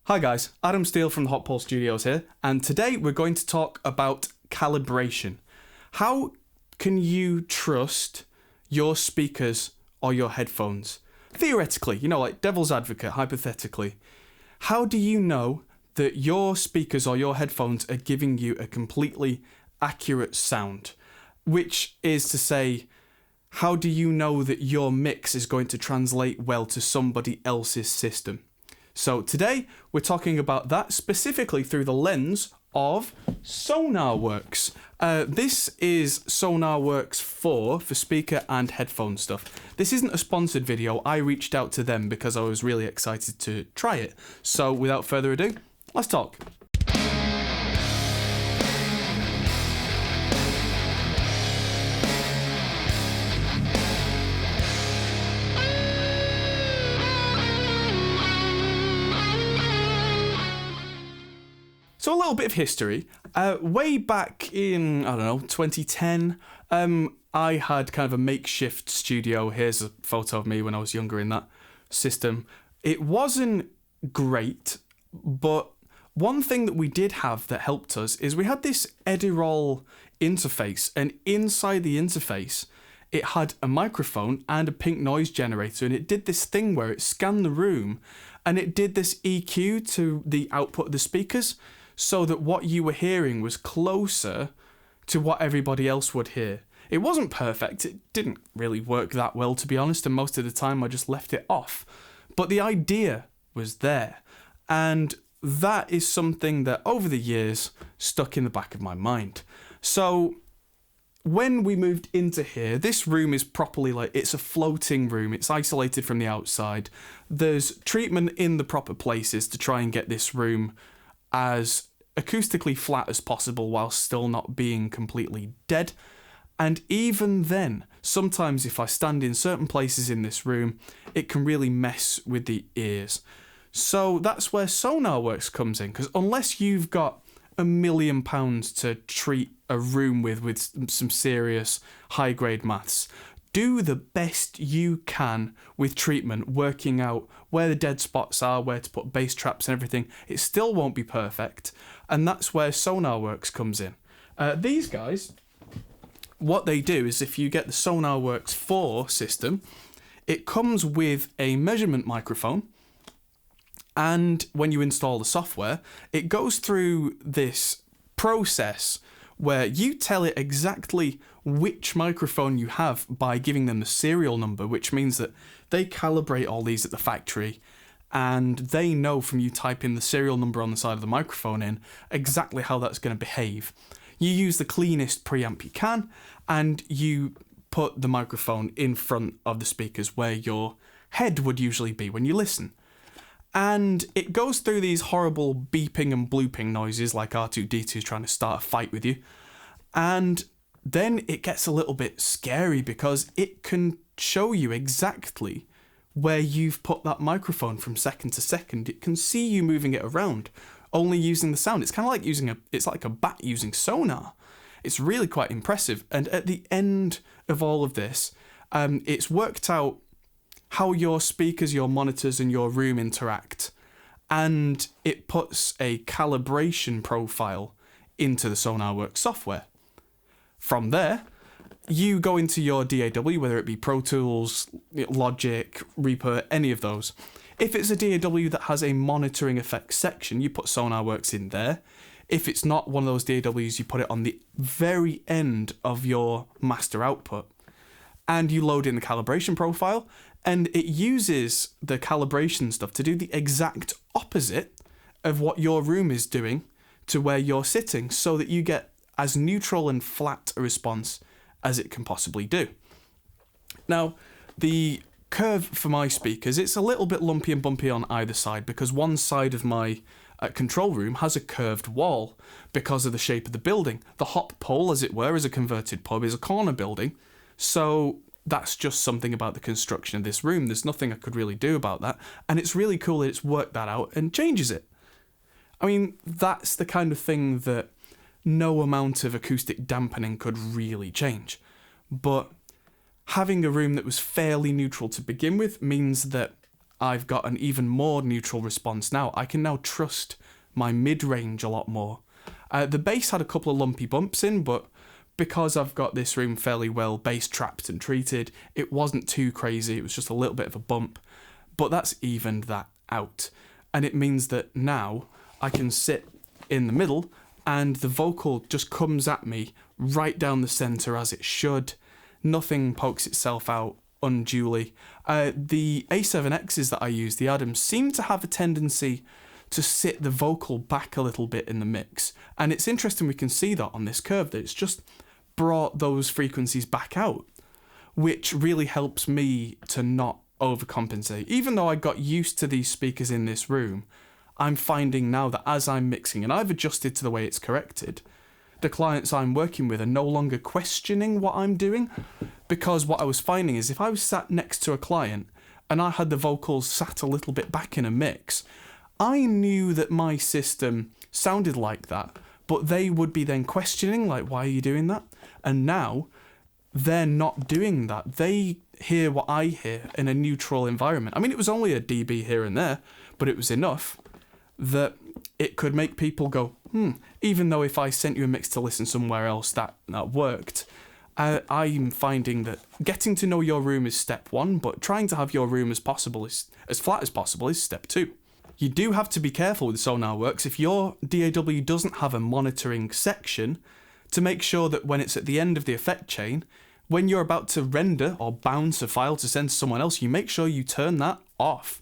Hi guys, Adam Steele from the Hot Pole Studios here, and today we're going to talk about calibration. How can you trust your speakers or your headphones? Theoretically, like devil's advocate, hypothetically. How do you know that your speakers or your headphones are giving you a completely accurate sound? Which is to say, how do you know that your mix is going to translate well to somebody else's system? So today we're talking about that specifically through the lens of Sonarworks. This is Sonarworks 4 for speaker and headphone stuff. This isn't a sponsored video. I reached out to them because I was really excited to try it. So without further ado, let's talk. So a little bit of history. Way back in, 2010, I had kind of a makeshift studio. Here's a photo of me when I was younger in that system. It wasn't great, but one thing that we did have that helped us is we had this Edirol interface, and inside the interface, it had a microphone and a pink noise generator, and it did this thing where it scanned the room, and it did this EQ to the output of the speakers, so that what you were hearing was closer to what everybody else would hear. It wasn't perfect, it didn't really work that well to be honest, and most of the time I just left it off. But the idea was there, and that is something that over the years stuck in the back of my mind. So when we moved into here, this room is properly it's a floating room, it's isolated from the outside. There's treatment in the proper places to try and get this room as acoustically flat as possible while still not being completely dead. And even then, sometimes if I stand in certain places in this room, it can really mess with the ears. So that's where Sonarworks comes in, because unless you've got £1 million to treat a room with some serious high-grade maths, do the best you can with treatment, working out where the dead spots are, where to put bass traps and everything. It still won't be perfect, and that's where Sonarworks comes in. These guys, what they do is if you get the Sonarworks 4 system, it comes with a measurement microphone, and when you install the software, it goes through this process where you tell it exactly which microphone you have by giving them the serial number, which means that they calibrate all these at the factory, and they know from you typing the serial number on the side of the microphone in exactly how that's going to behave. You use the cleanest preamp you can, and you put the microphone in front of the speakers where your head would usually be when you listen. And it goes through these horrible beeping and blooping noises like R2-D2 is trying to start a fight with you. And then it gets a little bit scary because it can show you exactly where you've put that microphone from second to second. It can see you moving it around, only using the sound. It's kind of like it's like a bat using sonar. It's really quite impressive. And at the end of all of this, it's worked out how your speakers, your monitors, and your room interact, and it puts a calibration profile into the Sonarworks software. From there, you go into your DAW, whether it be Pro Tools, Logic, Reaper, any of those. If it's a DAW that has a monitoring effects section, you put Sonarworks in there. If it's not one of those DAWs, you put it on the very end of your master output, and you load in the calibration profile, and it uses the calibration stuff to do the exact opposite of what your room is doing to where you're sitting, so that you get as neutral and flat a response as it can possibly do. Now, the curve for my speakers, it's a little bit lumpy and bumpy on either side because one side of my control room has a curved wall because of the shape of the building. The hop pole, as it were, is a converted pub, is a corner building, so that's just something about the construction of this room. There's nothing I could really do about that. And it's really cool that it's worked that out and changes it. I mean, that's the kind of thing that no amount of acoustic dampening could really change. But having a room that was fairly neutral to begin with means that I've got an even more neutral response now. I can now trust my mid-range a lot more. The bass had a couple of lumpy bumps in, but because I've got this room fairly well bass trapped and treated, it wasn't too crazy. It was just a little bit of a bump, but that's evened that out. And it means that now I can sit in the middle and the vocal just comes at me right down the centre as it should. Nothing pokes itself out unduly. The A7Xs that I use, the Adams, seem to have a tendency to sit the vocal back a little bit in the mix. And it's interesting we can see that on this curve, that it's just brought those frequencies back out, which really helps me to not overcompensate. Even though I got used to these speakers in this room, I'm finding now that as I'm mixing, and I've adjusted to the way it's corrected, the clients I'm working with are no longer questioning what I'm doing, because what I was finding is if I was sat next to a client and I had the vocals sat a little bit back in a mix, I knew that my system sounded like that, but they would be then questioning, like, why are you doing that? And now they're not doing that. They hear what I hear in a neutral environment. I mean, it was only a dB here and there, but it was enough that it could make people go, even though if I sent you a mix to listen somewhere else that worked. I'm finding that getting to know your room is step one, but trying to have your room as flat as possible is step two. You do have to be careful with Sonarworks if your DAW doesn't have a monitoring section to make sure that when it's at the end of the effect chain, when you're about to render or bounce a file to send to someone else, you make sure you turn that off,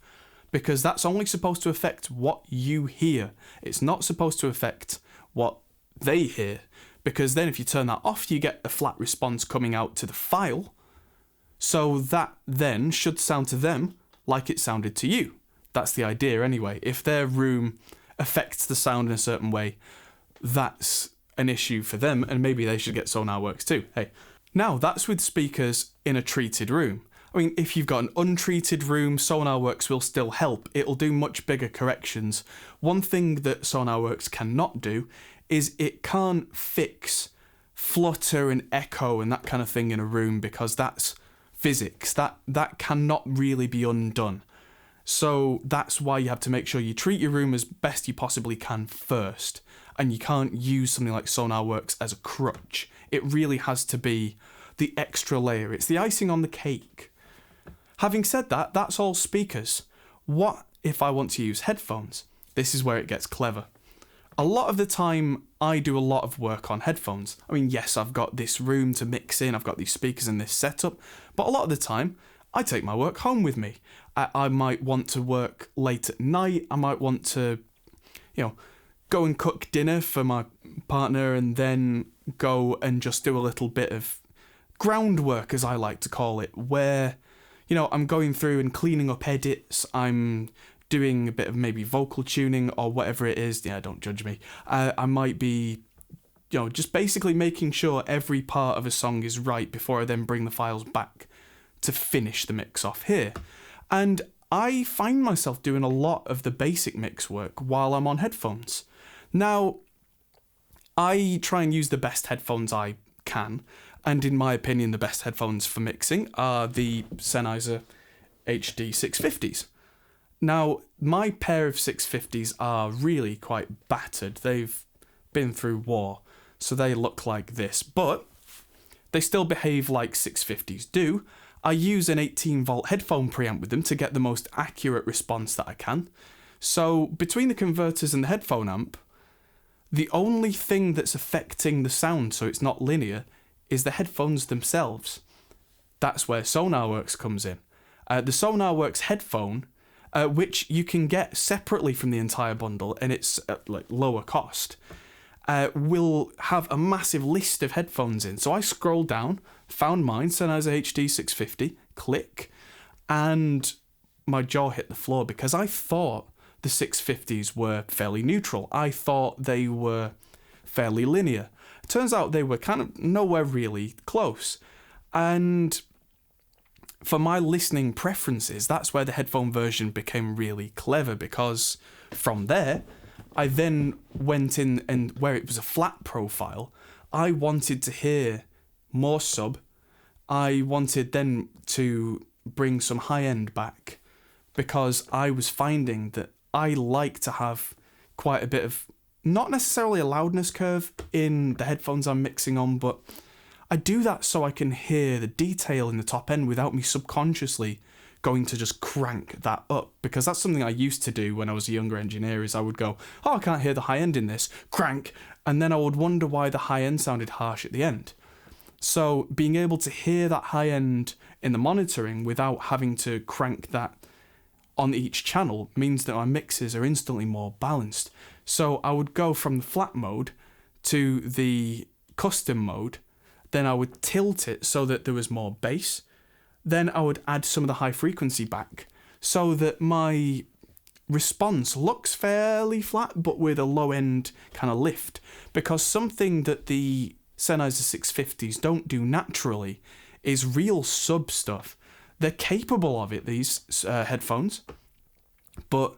because that's only supposed to affect what you hear. It's not supposed to affect what they hear, because then if you turn that off, you get a flat response coming out to the file, so that then should sound to them like it sounded to you. That's the idea anyway. If their room affects the sound in a certain way, that's an issue for them, and maybe they should get Sonarworks too. Hey, now that's with speakers in a treated room. I mean, if you've got an untreated room, Sonarworks will still help. It'll do much bigger corrections. One thing that Sonarworks cannot do is it can't fix flutter and echo and that kind of thing in a room, because that's physics. That cannot really be undone. So that's why you have to make sure you treat your room as best you possibly can first. And you can't use something like Sonarworks as a crutch. It really has to be the extra layer. It's the icing on the cake. Having said that, that's all speakers. What if I want to use headphones? This is where it gets clever. A lot of the time, I do a lot of work on headphones. I mean, yes, I've got this room to mix in, I've got these speakers and this setup, but a lot of the time, I take my work home with me. I might want to work late at night. I might want to, go and cook dinner for my partner and then go and just do a little bit of groundwork, as I like to call it, where, I'm going through and cleaning up edits. I'm doing a bit of maybe vocal tuning or whatever it is. Yeah, don't judge me. I might be, just basically making sure every part of a song is right before I then bring the files back to finish the mix off here. And I find myself doing a lot of the basic mix work while I'm on headphones. Now, I try and use the best headphones I can, and in my opinion, the best headphones for mixing are the Sennheiser HD 650s. Now, my pair of 650s are really quite battered. They've been through war, so they look like this, but they still behave like 650s do. I use an 18-volt headphone preamp with them to get the most accurate response that I can. So between the converters and the headphone amp, the only thing that's affecting the sound so it's not linear is the headphones themselves. That's where Sonarworks comes in. The Sonarworks headphone, which you can get separately from the entire bundle, and it's at lower cost, will have a massive list of headphones in. So I scrolled down, found mine, Sennheiser HD 650, click, and my jaw hit the floor, because I thought the 650s were fairly neutral. I thought they were fairly linear. Turns out they were kind of nowhere really close. And for my listening preferences, that's where the headphone version became really clever, because from there, I then went in, and where it was a flat profile, I wanted to hear more sub. I wanted then to bring some high end back, because I was finding that I like to have quite a bit of, not necessarily a loudness curve in the headphones I'm mixing on, but I do that so I can hear the detail in the top end without me subconsciously going to just crank that up, because that's something I used to do when I was a younger engineer. Is I would go, oh, I can't hear the high end in this, crank, and then I would wonder why the high end sounded harsh at the end. So being able to hear that high end in the monitoring without having to crank that on each channel means that my mixes are instantly more balanced. So I would go from the flat mode to the custom mode, then I would tilt it so that there was more bass, then I would add some of the high frequency back so that my response looks fairly flat but with a low end kind of lift, because something that the Sennheiser 650s don't do naturally is real sub stuff. They're capable of it, these headphones, but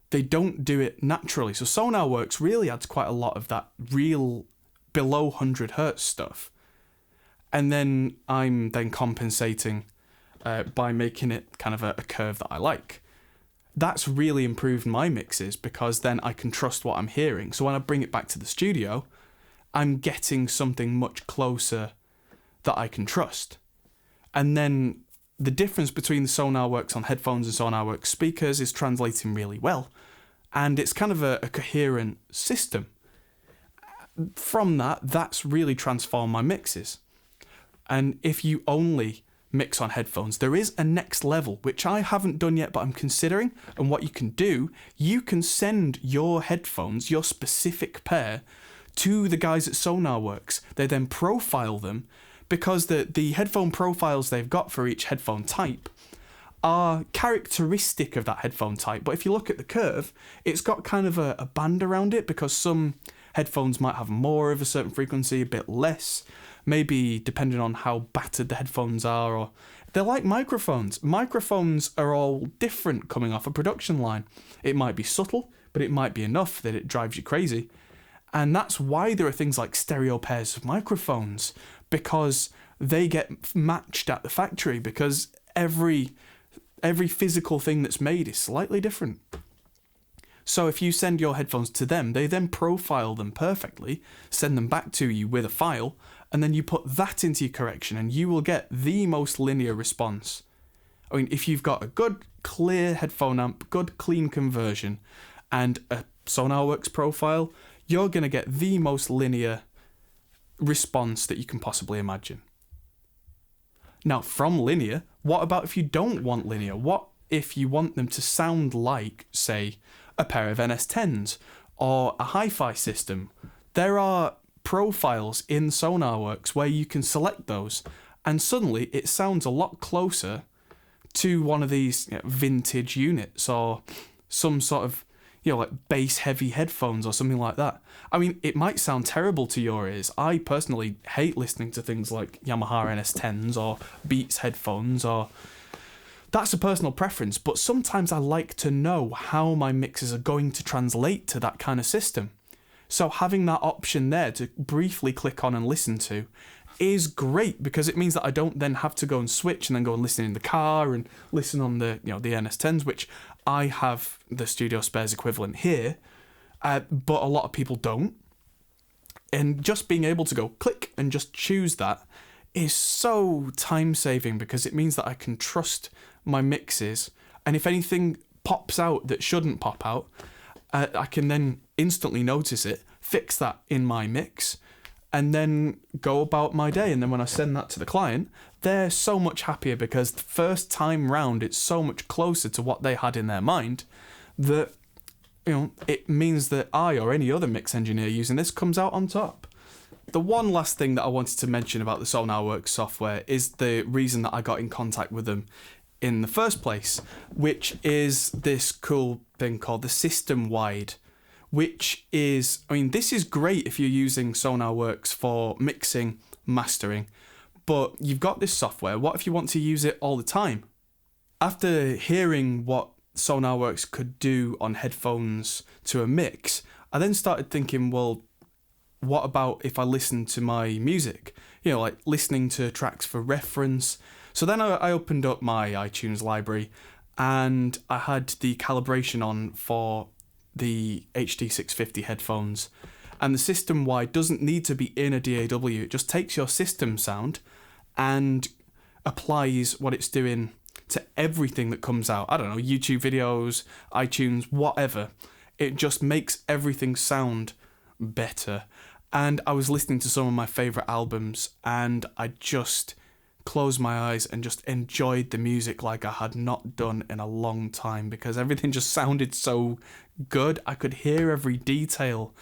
they don't do it naturally. So Sonarworks really adds quite a lot of that real below 100 hertz stuff. And then I'm then compensating by making it kind of a curve that I like. That's really improved my mixes, because then I can trust what I'm hearing. So when I bring it back to the studio, I'm getting something much closer that I can trust. And then the difference between the Sonarworks on headphones and Sonarworks speakers is translating really well. And it's kind of a coherent system. From that, that's really transformed my mixes. And if you only mix on headphones, there is a next level, which I haven't done yet, but I'm considering. And what you can do, you can send your headphones, your specific pair, to the guys at Sonarworks. They then profile them, because the headphone profiles they've got for each headphone type are characteristic of that headphone type. But if you look at the curve, it's got kind of a band around it, because some headphones might have more of a certain frequency, a bit less, maybe depending on how battered the headphones are, or they're like microphones. Microphones are all different coming off a production line. It might be subtle, but it might be enough that it drives you crazy. And that's why there are things like stereo pairs of microphones, because they get matched at the factory, because every physical thing that's made is slightly different. So if you send your headphones to them, they then profile them perfectly, send them back to you with a file, and then you put that into your correction, and you will get the most linear response. I mean, if you've got a good, clear headphone amp, good, clean conversion, and a Sonarworks profile, you're going to get the most linear response that you can possibly imagine. Now, from linear, what about if you don't want linear? What if you want them to sound like, say, a pair of NS10s or a hi-fi system? There are profiles in Sonarworks where you can select those, and suddenly it sounds a lot closer to one of these vintage units, or some sort of like bass heavy headphones or something like that. I mean, it might sound terrible to your ears. I personally hate listening to things like Yamaha NS10s or Beats headphones, or that's a personal preference, but sometimes I like to know how my mixes are going to translate to that kind of system. So having that option there to briefly click on and listen to is great, because it means that I don't then have to go and switch and then go and listen in the car and listen on the the NS10s, which I have the Studio Spares equivalent here, but a lot of people don't. And just being able to go click and just choose that is so time saving, because it means that I can trust my mixes, and if anything pops out that shouldn't pop out, I can then instantly notice it, fix that in my mix, and then go about my day. And then when I send that to the client, they're so much happier, because the first time round it's so much closer to what they had in their mind that it means that I or any other mix engineer using this comes out on top. The one last thing that I wanted to mention about the Sonarworks software is the reason that I got in contact with them in the first place, which is this cool thing called the system-wide, which is, this is great if you're using Sonarworks for mixing, mastering, but you've got this software. What if you want to use it all the time? After hearing what Sonarworks could do on headphones to a mix, I then started thinking, well, what about if I listen to my music? Like listening to tracks for reference. So then I opened up my iTunes library, and I had the calibration on for the HD650 headphones, and the system wide doesn't need to be in a DAW. It just takes your system sound and applies what it's doing to everything that comes out. I don't know, YouTube videos, iTunes, whatever. It just makes everything sound better. And I was listening to some of my favourite albums, and I just closed my eyes and just enjoyed the music like I had not done in a long time, because everything just sounded so good. I could hear every detail.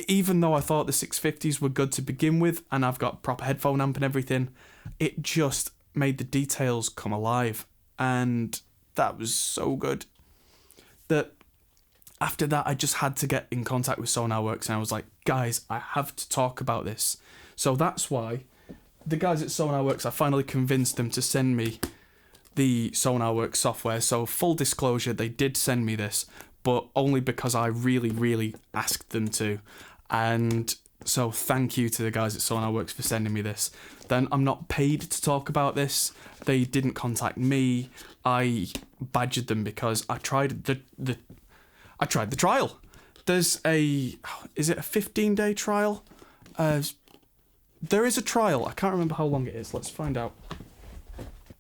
Even though I thought the 650s were good to begin with, and I've got proper headphone amp and everything, it just made the details come alive, and that was so good that after that I just had to get in contact with Sonarworks, and I was like, guys, I have to talk about this. So that's why the guys at Sonarworks, I finally convinced them to send me the Sonarworks software. So full disclosure, they did send me this, but only because I really asked them to. And so thank you to the guys at Sonarworks for sending me this. Then I'm not paid to talk about this. They didn't contact me. I badgered them because I tried the trial. Is it a 15-day trial? There is a trial. I can't remember how long it is. Let's find out.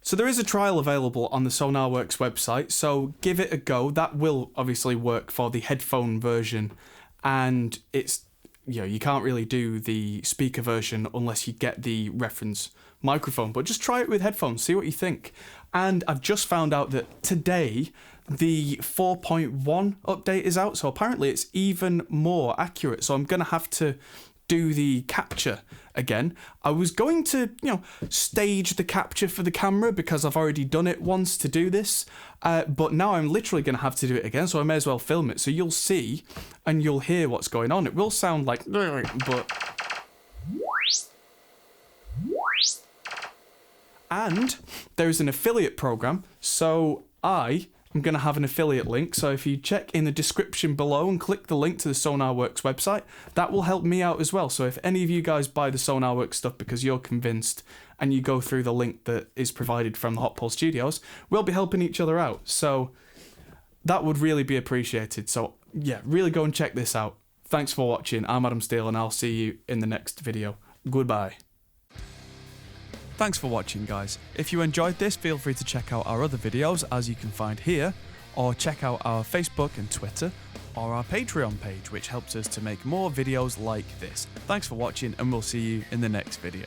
So there is a trial available on the Sonarworks website, so give it a go. That will obviously work for the headphone version, and it's, you can't really do the speaker version unless you get the reference microphone, but just try it with headphones, see what you think. And I've just found out that today the 4.1 update is out, so apparently it's even more accurate, so I'm going to have to do the capture again. I was going to, stage the capture for the camera because I've already done it once to do this, but now I'm literally going to have to do it again, so I may as well film it, so you'll see and you'll hear what's going on. It will sound like, but... And there's an affiliate program, so I'm going to have an affiliate link, so if you check in the description below and click the link to the Sonarworks website, that will help me out as well. So if any of you guys buy the Sonarworks stuff because you're convinced and you go through the link that is provided from the Hot Pole Studios, we'll be helping each other out. So that would really be appreciated. So yeah, really go and check this out. Thanks for watching. I'm Adam Steele, and I'll see you in the next video. Goodbye. Thanks for watching, guys. If you enjoyed this, feel free to check out our other videos, as you can find here, or check out our Facebook and Twitter, or our Patreon page, which helps us to make more videos like this. Thanks for watching, and we'll see you in the next video.